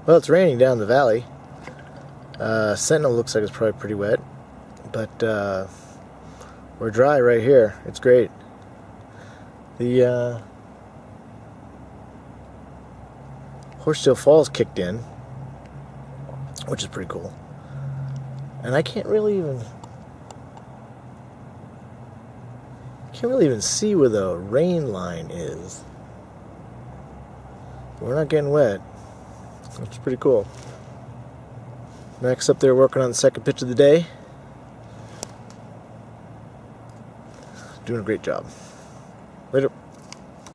Well, it's raining down the valley. Sentinel looks like it's probably pretty wet, but we're dry right here. It's great. The Horsetail Falls kicked in, which is pretty cool. And I can't really even see where the rain line is. We're not getting wet, which is pretty cool. Max up there working on the second pitch of the day. Doing a great job. Later.